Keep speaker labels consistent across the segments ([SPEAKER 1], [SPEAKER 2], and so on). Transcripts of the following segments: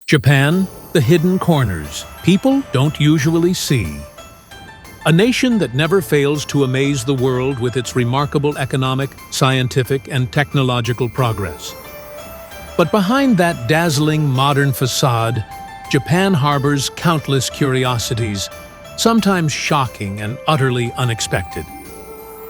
[SPEAKER 1] Japan, the hidden corners people don't usually see. A nation that never fails to amaze the world with its remarkable economic, scientific, and technological progress. But behind that dazzling modern facade, Japan harbors countless curiosities, sometimes shocking and utterly unexpected.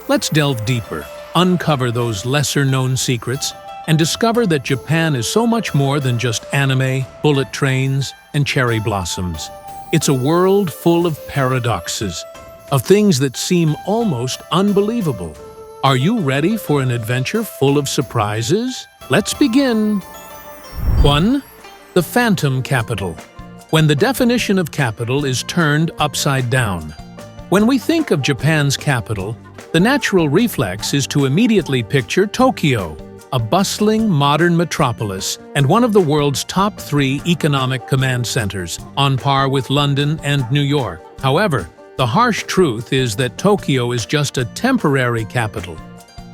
[SPEAKER 1] Let's delve deeper, uncover those lesser-known secrets, and discover that Japan is so much more than just anime, bullet trains, and cherry blossoms. It's a world full of paradoxes, of things that seem almost unbelievable. Are you ready for an adventure full of surprises? Let's begin. 1. The Phantom Capital. When the definition of capital is turned upside down. When we think of Japan's capital, the natural reflex is to immediately picture Tokyo, a bustling modern metropolis and one of the world's top 3 economic command centers, on par with London and New York. However, the harsh truth is that Tokyo is just a temporary capital,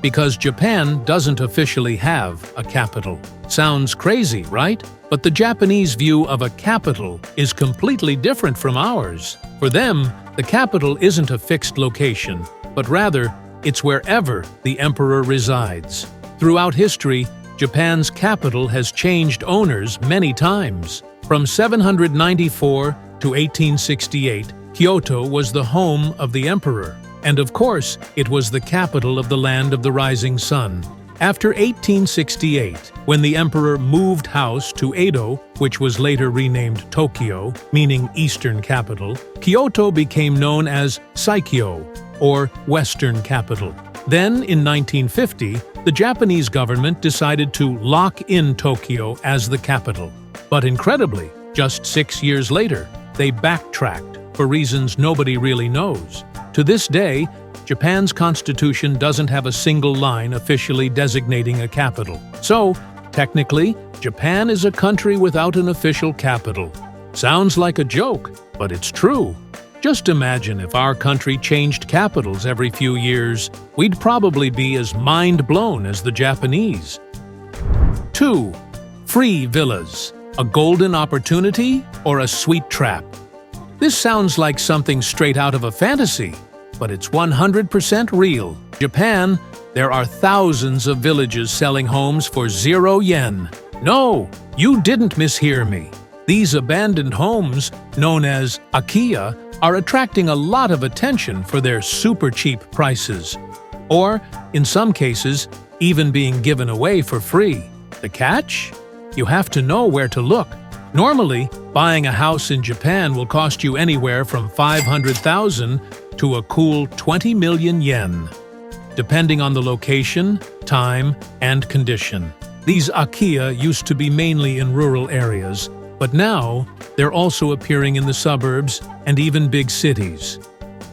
[SPEAKER 1] because Japan doesn't officially have a capital. Sounds crazy, right? But the Japanese view of a capital is completely different from ours. For them, the capital isn't a fixed location, but rather, it's wherever the emperor resides. Throughout history, Japan's capital has changed owners many times. From 794 to 1868, Kyoto was the home of the emperor, and of course, it was the capital of the land of the rising sun. After 1868, when the emperor moved house to Edo, which was later renamed Tokyo, meaning Eastern Capital, Kyoto became known as Saikyo, or Western Capital. Then, in 1950, the Japanese government decided to lock in Tokyo as the capital. But incredibly, just 6 years later, they backtracked for reasons nobody really knows. To this day, Japan's constitution doesn't have a single line officially designating a capital. So, technically, Japan is a country without an official capital. Sounds like a joke, but it's true. Just imagine if our country changed capitals every few years, we'd probably be as mind-blown as the Japanese. 2. Free villas. A golden opportunity or a sweet trap? This sounds like something straight out of a fantasy, but it's 100% real. Japan, there are thousands of villages selling homes for 0 yen. No, you didn't mishear me. These abandoned homes, known as Akiya, are attracting a lot of attention for their super cheap prices. Or, in some cases, even being given away for free. The catch? You have to know where to look. Normally, buying a house in Japan will cost you anywhere from 500,000 to a cool 20 million yen, depending on the location, time, and condition. These Akiya used to be mainly in rural areas, but now they're also appearing in the suburbs and even big cities.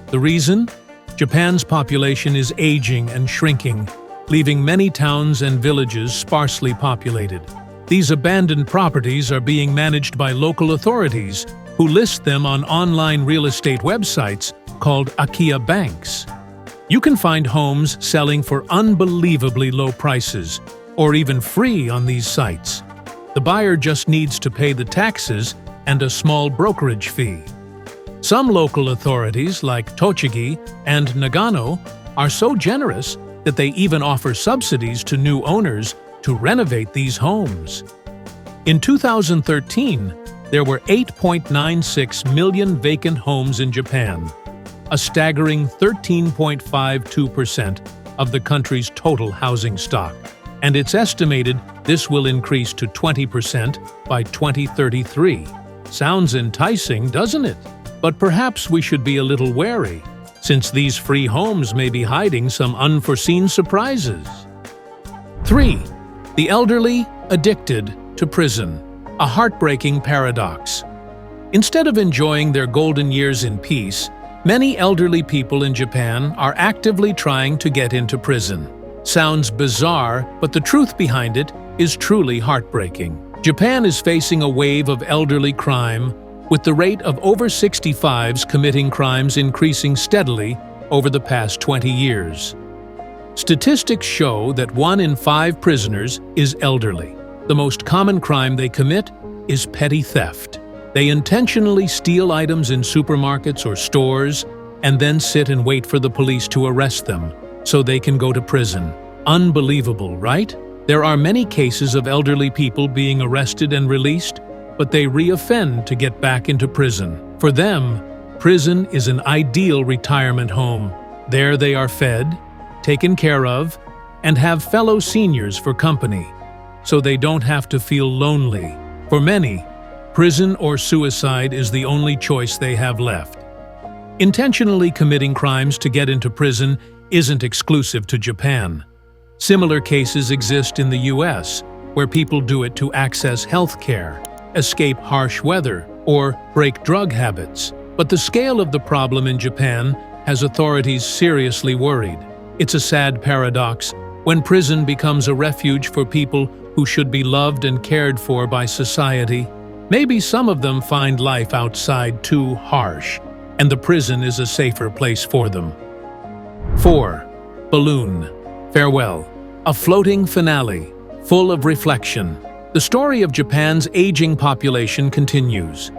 [SPEAKER 1] The reason? Japan's population is aging and shrinking, leaving many towns and villages sparsely populated. These abandoned properties are being managed by local authorities, who list them on online real estate websites called Akiya banks. You can find homes selling for unbelievably low prices, or even free on these sites. The buyer just needs to pay the taxes and a small brokerage fee. Some local authorities, like Tochigi and Nagano, are so generous that they even offer subsidies to new owners to renovate these homes. In 2013, there were 8.96 million vacant homes in Japan, a staggering 13.52% of the country's total housing stock, and it's estimated this will increase to 20% by 2033. Sounds enticing, doesn't it? But perhaps we should be a little wary, since these free homes may be hiding some unforeseen surprises. 3. The elderly addicted to prison. A heartbreaking paradox. Instead of enjoying their golden years in peace, many elderly people in Japan are actively trying to get into prison. Sounds bizarre, but the truth behind it is truly heartbreaking. Japan is facing a wave of elderly crime, with the rate of over 65s committing crimes increasing steadily over the past 20 years. Statistics show that 1 in 5 prisoners is elderly. The most common crime they commit is petty theft. They intentionally steal items in supermarkets or stores and then sit and wait for the police to arrest them so they can go to prison. Unbelievable, right? There are many cases of elderly people being arrested and released, but they re-offend to get back into prison. For them, prison is an ideal retirement home. There they are fed, taken care of, and have fellow seniors for company, so they don't have to feel lonely. For many, prison or suicide is the only choice they have left. Intentionally committing crimes to get into prison isn't exclusive to Japan. Similar cases exist in the US, where people do it to access health care, escape harsh weather, or break drug habits. But the scale of the problem in Japan has authorities seriously worried. It's a sad paradox. When prison becomes a refuge for people who should be loved and cared for by society, maybe some of them find life outside too harsh, and the prison is a safer place for them. 4. Balloon. Farewell. A floating finale, full of reflection. The story of Japan's aging population continues.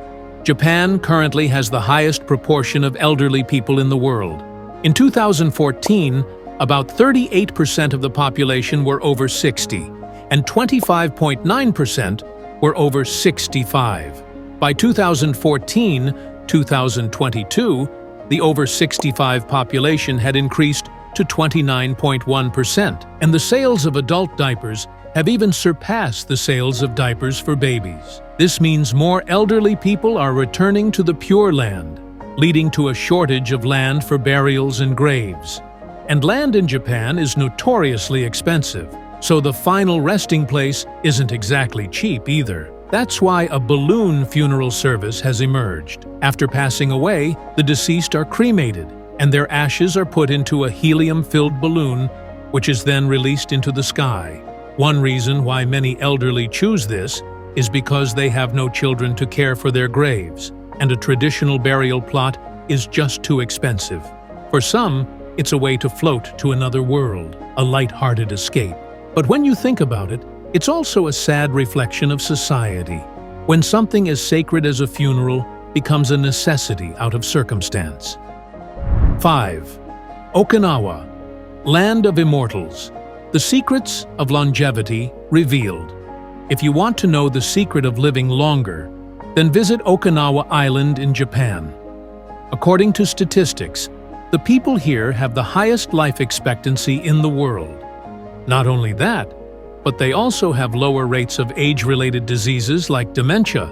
[SPEAKER 1] Japan currently has the highest proportion of elderly people in the world. In 2014, about 38% of the population were over 60, and 25.9% were over 65. By 2014-2022, the over 65 population had increased to 29.1%, and the sales of adult diapers have even surpassed the sales of diapers for babies. This means more elderly people are returning to the Pure Land, leading to a shortage of land for burials and graves. And land in Japan is notoriously expensive, so the final resting place isn't exactly cheap either. That's why a balloon funeral service has emerged. After passing away, the deceased are cremated, and their ashes are put into a helium-filled balloon, which is then released into the sky. One reason why many elderly choose this is because they have no children to care for their graves, and a traditional burial plot is just too expensive. For some, it's a way to float to another world, a light-hearted escape. But when you think about it, it's also a sad reflection of society, when something as sacred as a funeral becomes a necessity out of circumstance. 5. Okinawa, Land of Immortals. The secrets of longevity revealed. If you want to know the secret of living longer, then visit Okinawa Island in Japan. According to statistics, the people here have the highest life expectancy in the world. Not only that, but they also have lower rates of age-related diseases like dementia,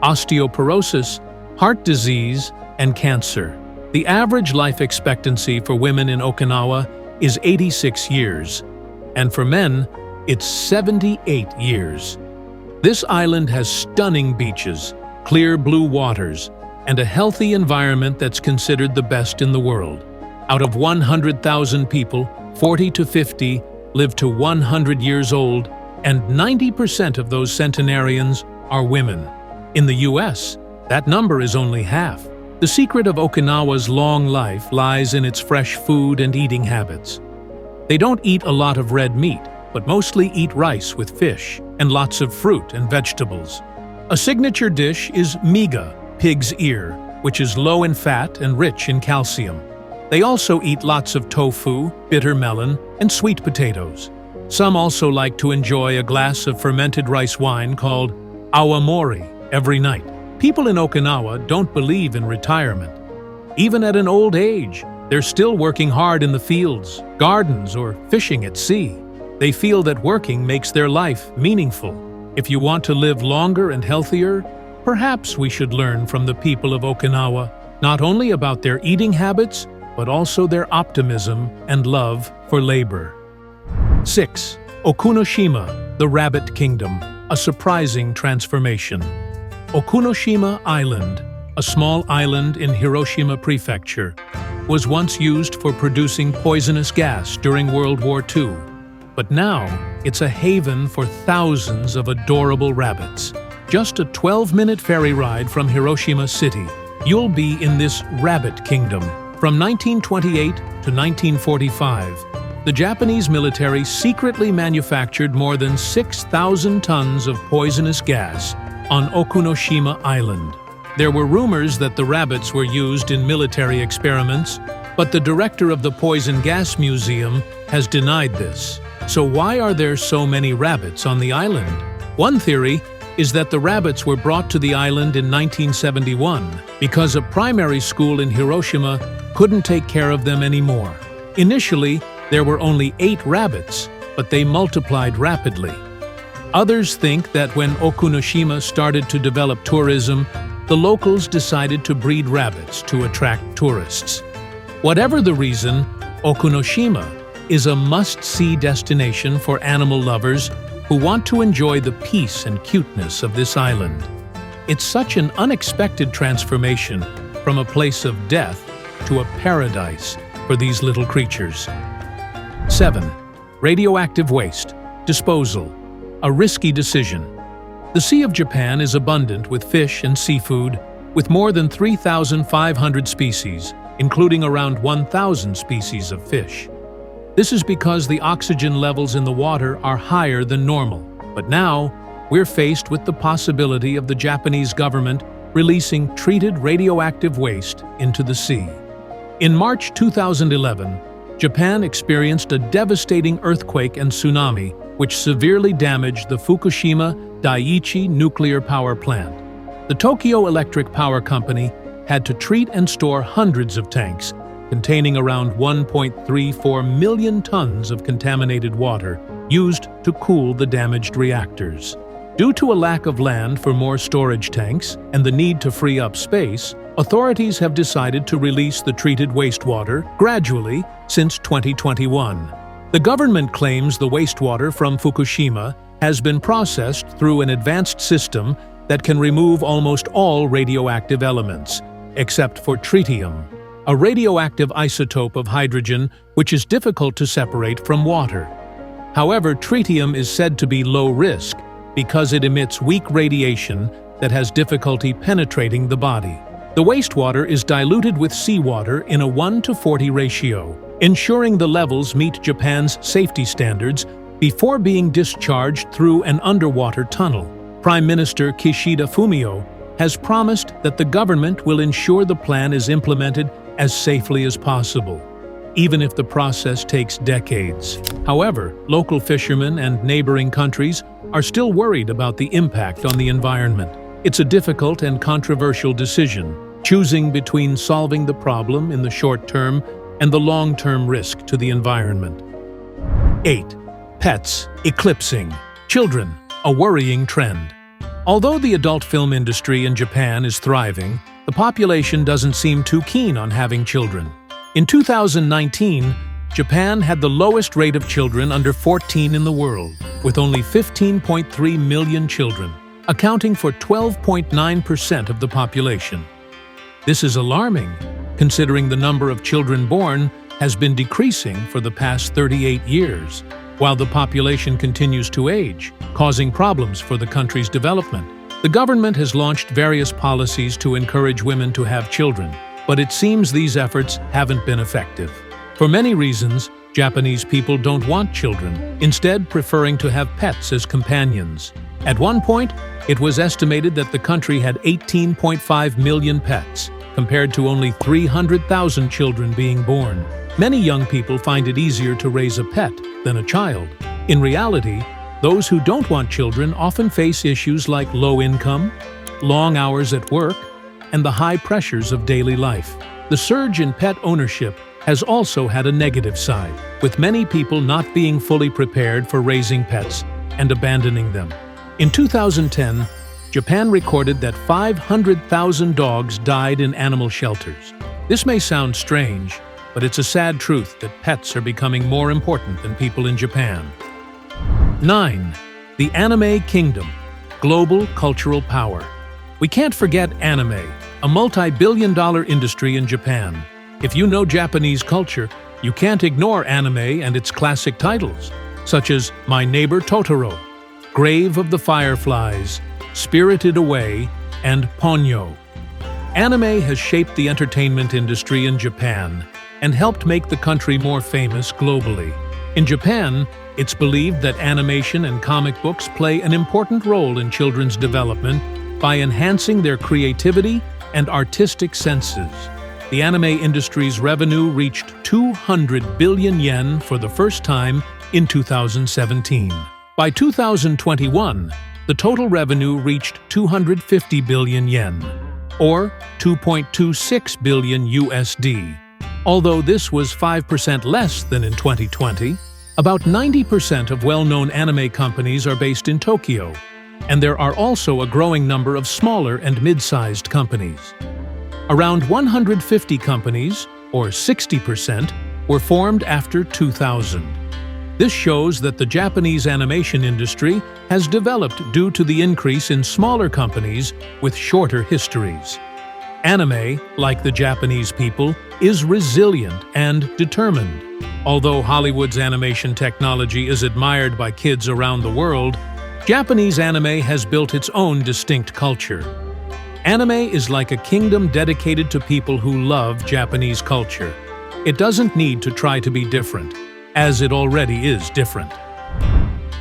[SPEAKER 1] osteoporosis, heart disease, and cancer. The average life expectancy for women in Okinawa is 86 years, and for men, it's 78 years. This island has stunning beaches, clear blue waters, and a healthy environment that's considered the best in the world. Out of 100,000 people, 40 to 50 live to 100 years old, and 90% of those centenarians are women. In the US, that number is only half. The secret of Okinawa's long life lies in its fresh food and eating habits. They don't eat a lot of red meat, but mostly eat rice with fish and lots of fruit and vegetables. A signature dish is miga, pig's ear, which is low in fat and rich in calcium. They also eat lots of tofu, bitter melon, and sweet potatoes. Some also like to enjoy a glass of fermented rice wine called awamori every night. People in Okinawa don't believe in retirement. Even at an old age, they're still working hard in the fields, gardens, or fishing at sea. They feel that working makes their life meaningful. If you want to live longer and healthier, perhaps we should learn from the people of Okinawa, not only about their eating habits, but also their optimism and love for labor. 6. Okunoshima, the Rabbit Kingdom, a surprising transformation. Okunoshima Island, a small island in Hiroshima Prefecture, was once used for producing poisonous gas during World War II. But now, it's a haven for thousands of adorable rabbits. Just a 12-minute ferry ride from Hiroshima City, you'll be in this rabbit kingdom. From 1928 to 1945, the Japanese military secretly manufactured more than 6,000 tons of poisonous gas on Okinoshima Island. There were rumors that the rabbits were used in military experiments, but the director of the Poison Gas Museum has denied this. So why are there so many rabbits on the island? One theory is that the rabbits were brought to the island in 1971 because a primary school in Hiroshima couldn't take care of them anymore. Initially, there were only 8 rabbits, but they multiplied rapidly. Others think that when Okinoshima started to develop tourism, the locals decided to breed rabbits to attract tourists. Whatever the reason, Okinoshima is a must-see destination for animal lovers who want to enjoy the peace and cuteness of this island. It's such an unexpected transformation from a place of death to a paradise for these little creatures. 7. Radioactive waste. Disposal. A risky decision. The Sea of Japan is abundant with fish and seafood, with more than 3,500 species, including around 1,000 species of fish. This is because the oxygen levels in the water are higher than normal. But now, we're faced with the possibility of the Japanese government releasing treated radioactive waste into the sea. In March 2011, Japan experienced a devastating earthquake and tsunami, which severely damaged the Fukushima Daiichi nuclear power plant. The Tokyo Electric Power Company had to treat and store hundreds of tanks, containing around 1.34 million tons of contaminated water used to cool the damaged reactors. Due to a lack of land for more storage tanks and the need to free up space, authorities have decided to release the treated wastewater gradually since 2021. The government claims the wastewater from Fukushima has been processed through an advanced system that can remove almost all radioactive elements, except for tritium, a radioactive isotope of hydrogen which is difficult to separate from water. However, tritium is said to be low risk because it emits weak radiation that has difficulty penetrating the body. The wastewater is diluted with seawater in a 1:40 ratio, ensuring the levels meet Japan's safety standards before being discharged through an underwater tunnel. Prime Minister Kishida Fumio has promised that the government will ensure the plan is implemented as safely as possible, even if the process takes decades. However, local fishermen and neighboring countries are still worried about the impact on the environment. It's a difficult and controversial decision, choosing between solving the problem in the short term and the long-term risk to the environment. 8. Pets eclipsing children, a worrying trend. Although the adult film industry in Japan is thriving, the population doesn't seem too keen on having children. In 2019, Japan had the lowest rate of children under 14 in the world, with only 15.3 million children, accounting for 12.9% of the population. This is alarming, considering the number of children born has been decreasing for the past 38 years, while the population continues to age, causing problems for the country's development. The government has launched various policies to encourage women to have children, but it seems these efforts haven't been effective. For many reasons, Japanese people don't want children, instead preferring to have pets as companions. At one point, it was estimated that the country had 18.5 million pets, compared to only 300,000 children being born. Many young people find it easier to raise a pet than a child. In reality, those who don't want children often face issues like low income, long hours at work, and the high pressures of daily life. The surge in pet ownership has also had a negative side, with many people not being fully prepared for raising pets and abandoning them. In 2010, Japan recorded that 500,000 dogs died in animal shelters. This may sound strange, but it's a sad truth that pets are becoming more important than people in Japan. 9. The Anime Kingdom. Global cultural power. We can't forget anime, a multi-billion-dollar industry in Japan. If you know Japanese culture, you can't ignore anime and its classic titles, such as My Neighbor Totoro, Grave of the Fireflies, Spirited Away, and Ponyo. Anime has shaped the entertainment industry in Japan and helped make the country more famous globally. In Japan, It's believed that animation and comic books play an important role in children's development by enhancing their creativity and artistic senses. The anime industry's revenue reached 200 billion yen for the first time in 2017. By 2021, the total revenue reached 250 billion yen, or 2.26 billion USD. Although this was 5% less than in 2020, about 90% of well-known anime companies are based in Tokyo, and there are also a growing number of smaller and mid-sized companies. Around 150 companies, or 60%, were formed after 2000. This shows that the Japanese animation industry has developed due to the increase in smaller companies with shorter histories. Anime, like the Japanese people, is resilient and determined. Although Hollywood's animation technology is admired by kids around the world, Japanese anime has built its own distinct culture. Anime is like a kingdom dedicated to people who love Japanese culture. It doesn't need to try to be different, as it already is different.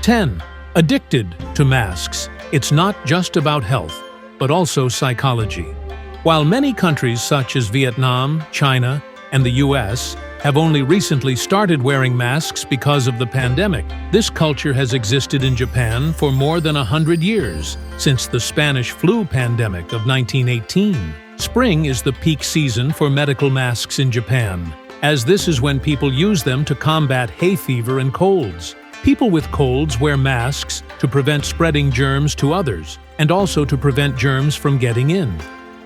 [SPEAKER 1] 10. Addicted to masks. It's not just about health, but also psychology. While many countries such as Vietnam, China, and the US have only recently started wearing masks because of the pandemic, this culture has existed in Japan for more than 100 years, since the Spanish flu pandemic of 1918. Spring is the peak season for medical masks in Japan, as this is when people use them to combat hay fever and colds. People with colds wear masks to prevent spreading germs to others, and also to prevent germs from getting in.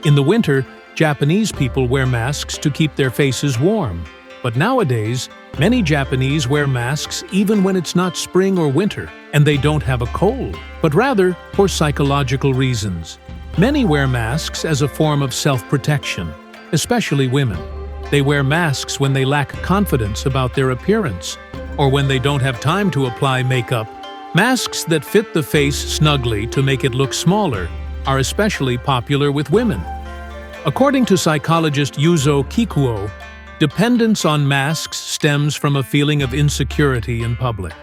[SPEAKER 1] In the winter, Japanese people wear masks to keep their faces warm. But nowadays, many Japanese wear masks even when it's not spring or winter, and they don't have a cold, but rather for psychological reasons. Many wear masks as a form of self-protection, especially women. They wear masks when they lack confidence about their appearance, or when they don't have time to apply makeup. Masks that fit the face snugly to make it look smaller are especially popular with women. According to psychologist Yuzo Kikuo, dependence on masks stems from a feeling of insecurity in public.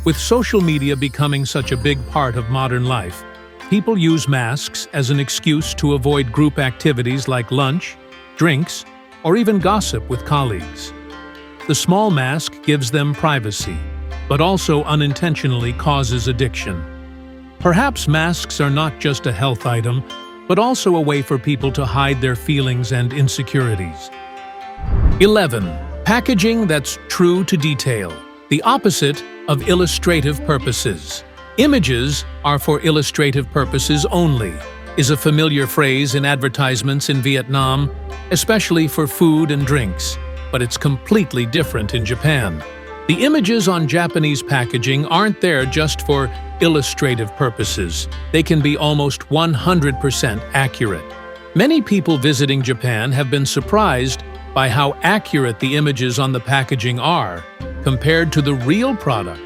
[SPEAKER 1] With social media becoming such a big part of modern life, people use masks as an excuse to avoid group activities like lunch, drinks, or even gossip with colleagues. The small mask gives them privacy, but also unintentionally causes addiction. Perhaps masks are not just a health item, but also a way for people to hide their feelings and insecurities. 11. Packaging that's true to detail. The opposite of illustrative purposes. Images are for illustrative purposes only, is a familiar phrase in advertisements in Vietnam, especially for food and drinks, but it's completely different in Japan. The images on Japanese packaging aren't there just for illustrative purposes. They can be almost 100% accurate. Many people visiting Japan have been surprised by how accurate the images on the packaging are compared to the real product,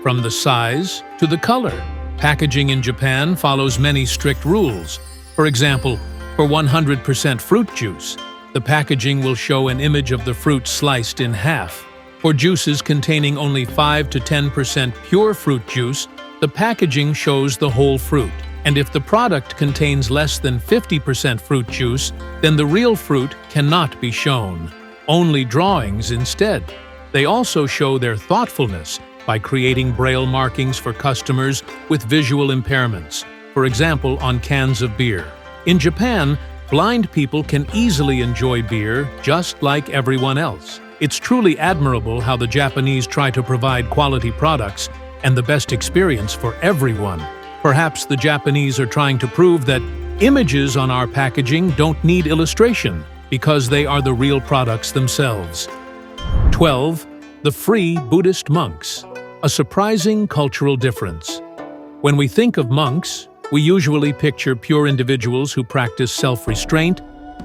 [SPEAKER 1] from the size to the color. Packaging in Japan follows many strict rules. For example, for 100% fruit juice, the packaging will show an image of the fruit sliced in half. For juices containing only 5 to 10% pure fruit juice, the packaging shows the whole fruit. And if the product contains less than 50% fruit juice, then the real fruit cannot be shown. Only drawings instead. They also show their thoughtfulness by creating braille markings for customers with visual impairments, for example on cans of beer. In Japan, blind people can easily enjoy beer just like everyone else. It's truly admirable how the Japanese try to provide quality products and the best experience for everyone. Perhaps the Japanese are trying to prove that images on our packaging don't need illustration because they are the real products themselves. 12. The free Buddhist monks. A surprising cultural difference. When we think of monks, we usually picture pure individuals who practice self-restraint,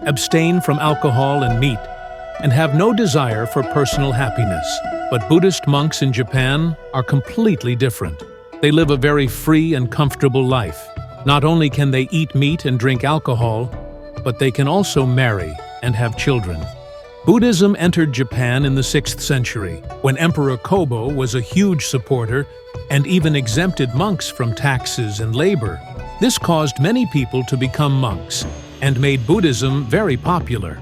[SPEAKER 1] abstain from alcohol and meat, and have no desire for personal happiness. But Buddhist monks in Japan are completely different. They live a very free and comfortable life. Not only can they eat meat and drink alcohol, but they can also marry and have children. Buddhism entered Japan in the 6th century, when Emperor Kobo was a huge supporter and even exempted monks from taxes and labor. This caused many people to become monks and made Buddhism very popular.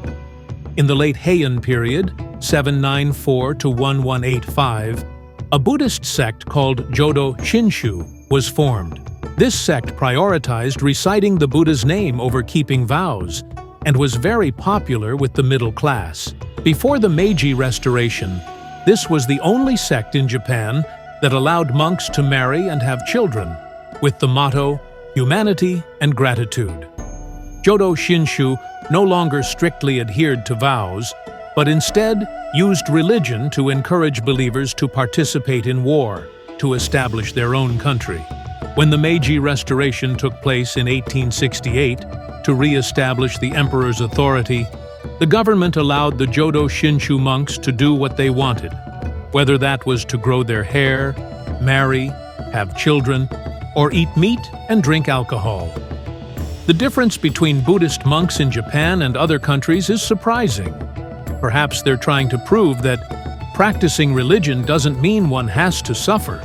[SPEAKER 1] In the late Heian period, 794 to 1185, a Buddhist sect called Jodo Shinshu was formed. This sect prioritized reciting the Buddha's name over keeping vows and was very popular with the middle class. Before the Meiji Restoration, this was the only sect in Japan that allowed monks to marry and have children, with the motto, humanity and gratitude. Jodo Shinshu no longer strictly adhered to vows, but instead used religion to encourage believers to participate in war, to establish their own country. When the Meiji Restoration took place in 1868, to re-establish the emperor's authority, the government allowed the Jodo Shinshu monks to do what they wanted, whether that was to grow their hair, marry, have children, or eat meat and drink alcohol. The difference between Buddhist monks in Japan and other countries is surprising. Perhaps they're trying to prove that practicing religion doesn't mean one has to suffer,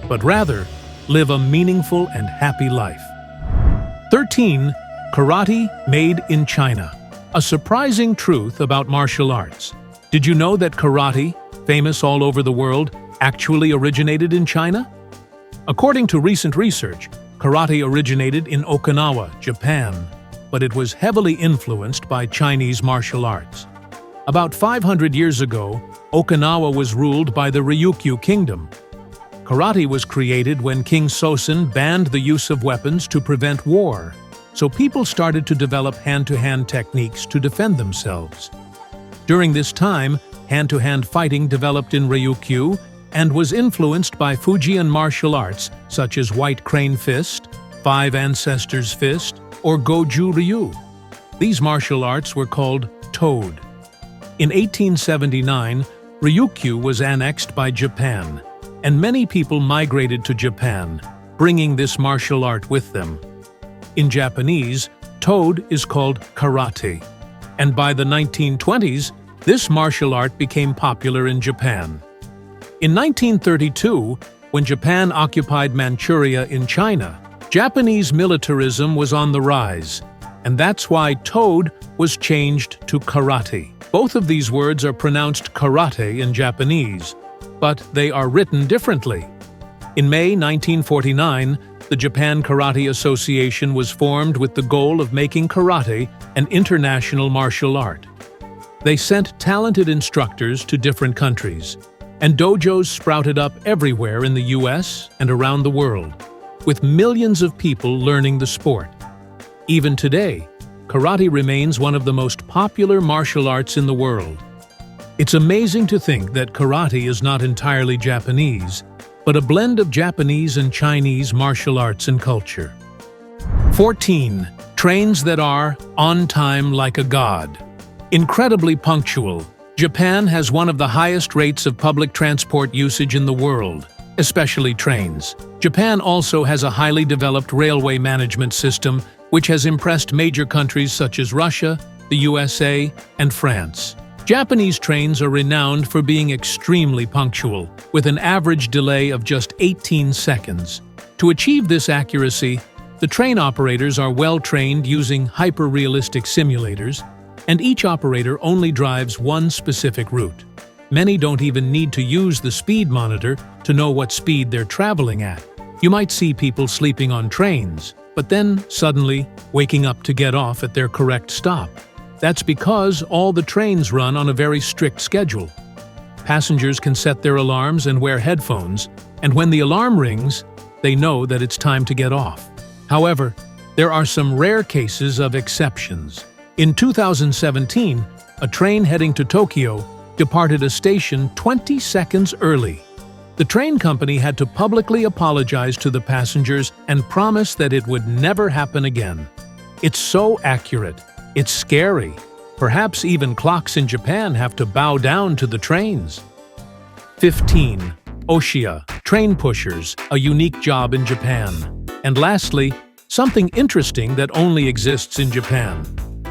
[SPEAKER 1] but rather live a meaningful and happy life. 13. Karate made in China. A surprising truth about martial arts. Did you know that karate, famous all over the world, actually originated in China? According to recent research, karate originated in Okinawa, Japan, but it was heavily influenced by Chinese martial arts. About 500 years ago, Okinawa was ruled by the Ryukyu Kingdom. Karate was created when King Sosen banned the use of weapons to prevent war, so people started to develop hand-to-hand techniques to defend themselves. During this time, hand-to-hand fighting developed in Ryukyu and was influenced by Fujian martial arts such as White Crane Fist, Five Ancestors Fist, or Goju Ryu. These martial arts were called Toad. In 1879, Ryukyu was annexed by Japan, and many people migrated to Japan, bringing this martial art with them. In Japanese, Toad is called karate, and by the 1920s, this martial art became popular in Japan. In 1932, when Japan occupied Manchuria in China, Japanese militarism was on the rise, and that's why Toad was changed to karate. Both of these words are pronounced karate in Japanese, but they are written differently. In May 1949, the Japan Karate Association was formed with the goal of making karate an international martial art. They sent talented instructors to different countries, and dojos sprouted up everywhere in the US and around the world, with millions of people learning the sport. Even today, karate remains one of the most popular martial arts in the world. It's amazing to think that karate is not entirely Japanese, but a blend of Japanese and Chinese martial arts and culture. 14. Trains that are on time like a god. Incredibly punctual, Japan has one of the highest rates of public transport usage in the world, especially trains. Japan also has a highly developed railway management system, which has impressed major countries such as Russia, the USA, and France. Japanese trains are renowned for being extremely punctual, with an average delay of just 18 seconds. To achieve this accuracy, the train operators are well-trained using hyper-realistic simulators, and each operator only drives one specific route. Many don't even need to use the speed monitor to know what speed they're traveling at. You might see people sleeping on trains, but then suddenly waking up to get off at their correct stop. That's because all the trains run on a very strict schedule. Passengers can set their alarms and wear headphones, and when the alarm rings, they know that it's time to get off. However, there are some rare cases of exceptions. In 2017, a train heading to Tokyo departed a station 20 seconds early. The train company had to publicly apologize to the passengers and promise that it would never happen again. It's so accurate. It's scary. Perhaps even clocks in Japan have to bow down to the trains. 15. Oshiya, train pushers, a unique job in Japan. And lastly, something interesting that only exists in Japan.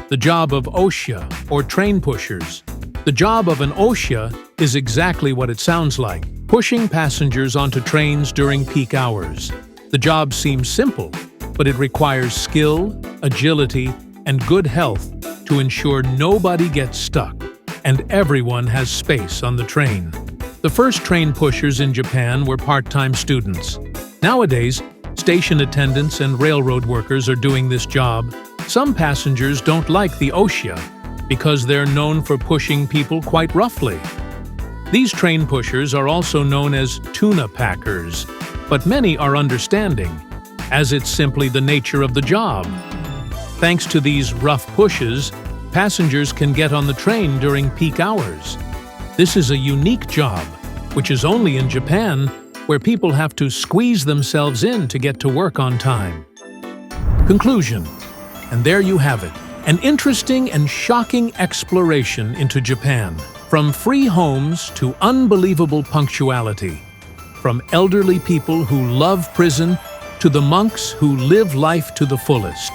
[SPEAKER 1] The job of Oshiya, or train pushers. The job of an Osha is exactly what it sounds like, pushing passengers onto trains during peak hours. The job seems simple, but it requires skill, agility, and good health to ensure nobody gets stuck and everyone has space on the train. The first train pushers in Japan were part-time students. Nowadays, station attendants and railroad workers are doing this job. Some passengers don't like the Osha because they're known for pushing people quite roughly. These train pushers are also known as tuna packers, but many are understanding, as it's simply the nature of the job. Thanks to these rough pushes, passengers can get on the train during peak hours. This is a unique job, which is only in Japan, where people have to squeeze themselves in to get to work on time. Conclusion. And there you have it, an interesting and shocking exploration into Japan. From free homes to unbelievable punctuality. From elderly people who love prison to the monks who live life to the fullest.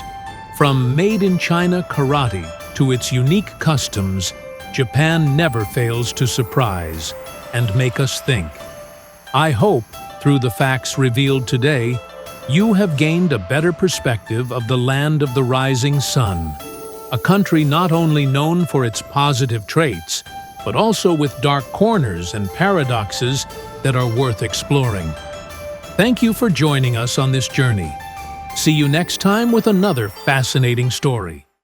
[SPEAKER 1] From made-in-China karate to its unique customs, Japan never fails to surprise and make us think. I hope, through the facts revealed today, you have gained a better perspective of the land of the rising sun, a country not only known for its positive traits, but also with dark corners and paradoxes that are worth exploring. Thank you for joining us on this journey. See you next time with another fascinating story.